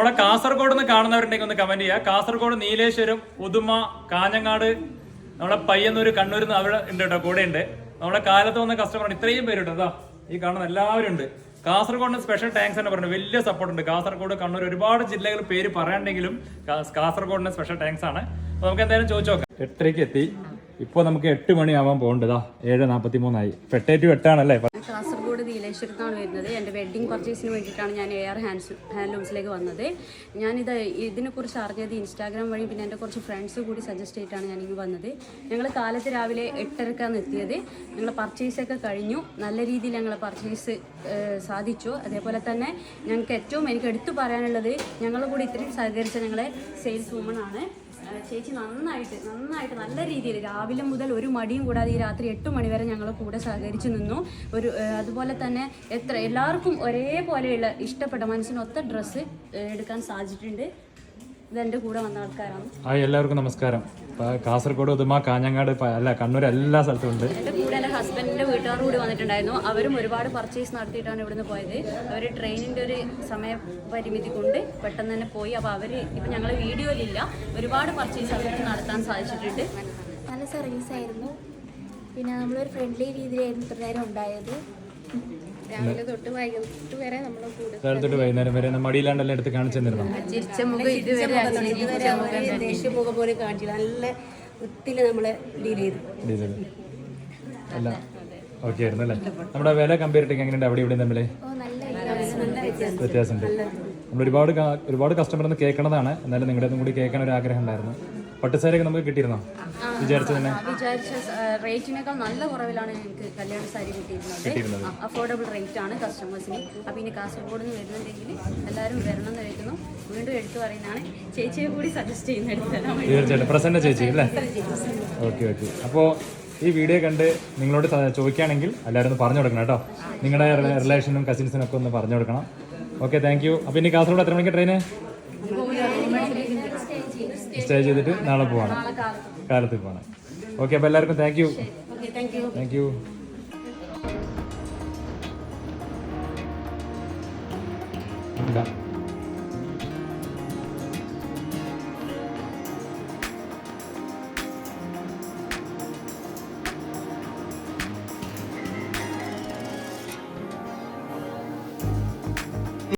നമ്മളെ കാസർഗോഡ് നിന്ന് കാണുന്നവരുണ്ടെങ്കിൽ ഒന്ന് കമന്റ് ചെയ്യുക. കാസർഗോഡ്, നീലേശ്വരം, ഉദുമ, കാഞ്ഞങ്ങാട്, നമ്മളെ പയ്യന്നൂർ, കണ്ണൂരിൽ നിന്ന് അവിടെ ഉണ്ട് കേട്ടോ, കൂടെ ഉണ്ട്. നമ്മുടെ കാലത്ത് വന്ന കസ്റ്റമർ ഇത്രയും പേരുണ്ട്. അതാ ഈ കാണുന്ന എല്ലാവരും ഉണ്ട്. കാസർഗോഡിന് സ്പെഷ്യൽ താങ്ക്സ് എന്ന് പറഞ്ഞു, വലിയ സപ്പോർട്ട് ഉണ്ട്. കാസർഗോഡ്, കണ്ണൂർ ഒരുപാട് ജില്ലകൾ പേര് പറയാണ്ടെങ്കിലും കാസർഗോഡിന് സ്പെഷ്യൽ താങ്ക്സ് ആണ്. അപ്പൊ നമുക്ക് എന്തായാലും ചോദിച്ചു നോക്കാം. 8:30 എത്തി. ഇപ്പോൾ നമുക്ക് 8 മണിയാവാൻ പോകേണ്ടതാ. 7:43 പെട്ടേറ്റു 8 കാസർഗോഡ് നീലേശ്വരത്താണ് വരുന്നത്. എൻ്റെ വെഡ്ഡിങ് പർച്ചേസിന് വേണ്ടിയിട്ടാണ് ഞാൻ AR ഹാൻഡ്ലൂംസിലേക്ക് വന്നത്. ഞാനിത് ഇതിനെക്കുറിച്ച് അറിഞ്ഞത് ഇൻസ്റ്റാഗ്രാം വഴി, പിന്നെ എൻ്റെ കുറച്ച് ഫ്രണ്ട്സ് കൂടി സജസ്റ്റ് ചെയ്തിട്ടാണ് ഞാനിങ്ങ് വന്നത്. ഞങ്ങൾ കാലത്ത് രാവിലെ 8:30ക്കാണ് എത്തിയത്. ഞങ്ങൾ പർച്ചേസൊക്കെ കഴിഞ്ഞു. നല്ല രീതിയിൽ ഞങ്ങൾ പർച്ചേസ് സാധിച്ചു. അതേപോലെ തന്നെ ഞങ്ങൾക്ക് എനിക്ക് എടുത്തു പറയാനുള്ളത്, ഞങ്ങളുടെ കൂടി ഇത്രയും സഹകരിച്ച ഞങ്ങളെ സെയിൽസ് വുമണാണ് ചേച്ചി. നന്നായിട്ട് നല്ല രീതിയിൽ രാവിലെ മുതൽ ഒരു മടിയും കൂടാതെ ഈ രാത്രി 8 മണി വരെ ഞങ്ങളെ കൂടെ സഹകരിച്ച് നിന്നു. അതുപോലെ തന്നെ എല്ലാവർക്കും ഒരേപോലെയുള്ള ഇഷ്ടപ്പെട്ട മനസ്സിനൊത്ത ഡ്രസ്സ് എടുക്കാൻ സാധിച്ചിട്ടുണ്ട്. ഇതെൻ്റെ കൂടെ വന്ന ആൾക്കാരാണ്. എല്ലാവർക്കും നമസ്കാരം. കാസർഗോഡ്, ഉദുമ, കാഞ്ഞങ്ങാട്, കണ്ണൂർ എല്ലാ സ്ഥലത്തും ഉണ്ട്. എൻ്റെ കൂടെ എൻ്റെ ഹസ്ബൻഡിൻ്റെ വീട്ടുകാർ കൂടി വന്നിട്ടുണ്ടായിരുന്നു. അവരും ഒരുപാട് പർച്ചേസ് നടത്തിയിട്ടാണ് ഇവിടുന്ന് പോയത്. അവർ ട്രെയിനിൻ്റെ ഒരു സമയപരിമിതി കൊണ്ട് പെട്ടെന്ന് തന്നെ പോയി. അപ്പോൾ അവർ ഇപ്പം ഞങ്ങൾ വീഡിയോയിലില്ല, ഒരുപാട് പർച്ചേസ് അവർക്ക് നടത്താൻ സാധിച്ചിട്ടുണ്ട്. നല്ല സർവീസ് ആയിരുന്നു. പിന്നെ നമ്മളൊരു ഫ്രണ്ട്ലി രീതിയിലായിരുന്നു ഇത്ര നേരം ഉണ്ടായത്. രാവിലെ തൊട്ട് വൈകിട്ട് വരെ നമ്മൾ തൊട്ട് വൈകുന്നേരം വരെ മടിയിലാണ്ടല്ലോ എടുത്ത് കാണിച്ചു തന്നിരുന്നു. ദേഷ്യമുഖം പോലെ കാണിച്ചില്ല. നല്ല വൃത്തിയിൽ നമ്മളെ ഡീൽ ചെയ്തു. അല്ല ഓക്കെ ആയിരുന്നു അല്ലേ? നമ്മുടെ വില കമ്പയറിട്ട് എങ്ങനെയുണ്ട് അവിടെ ഇവിടെ തമ്മിൽ? വ്യത്യാസമുണ്ട്. നമ്മൾ ഒരുപാട് കസ്റ്റമർ കേൾക്കണതാണ്. എന്നാലും നിങ്ങളുടെ കൂടി കേൾക്കാൻ ഒരു ആഗ്രഹം ഉണ്ടായിരുന്നു. പട്ടുസാരിയൊക്കെ നമുക്ക് കിട്ടിയിരുന്നോ? വിചാരിച്ച റേറ്റിനേക്കാൾ നല്ല കുറവിലാണ് എനിക്ക് കല്യാണ സാരി കിട്ടിയിരുന്നത്. അഫോർഡബിൾ റേറ്റ് ആണ് കസ്റ്റമേഴ്സിന്. അപ്പോൾ ഇനി കാസർഗോഡ് നിന്ന് വരുന്നുണ്ടെങ്കിൽ എല്ലാവരും വരണം എന്ന് വെക്കുന്നു. വീണ്ടും എടുത്തു പറയുന്നതാണ്. ചേച്ചിയെ കൂടി സജസ്റ്റ് ചെയ്യുന്ന തീർച്ചയായിട്ടും പ്രസന്ന ചേച്ചി അല്ലേ? ഓക്കെ. അപ്പോൾ ഈ വീഡിയോ കണ്ട് നിങ്ങളോട് ചോദിക്കുകയാണെങ്കിൽ എല്ലാവരും ഒന്ന് പറഞ്ഞു കൊടുക്കണം കേട്ടോ. നിങ്ങളുടെ റിലേഷനും കസിൻസിനും ഒക്കെ ഒന്ന് പറഞ്ഞു കൊടുക്കണം. Okay, thank you. അപ്പോൾ ഇനി കാസർഗോഡ് എത്ര മണിക്ക് ട്രെയിന്? സ്റ്റേ ചെയ്തിട്ട് നാളെ പോവാണ്, കാലത്ത് പോവാണ്. ഓക്കെ, അപ്പോൾ എല്ലാവർക്കും താങ്ക് യു.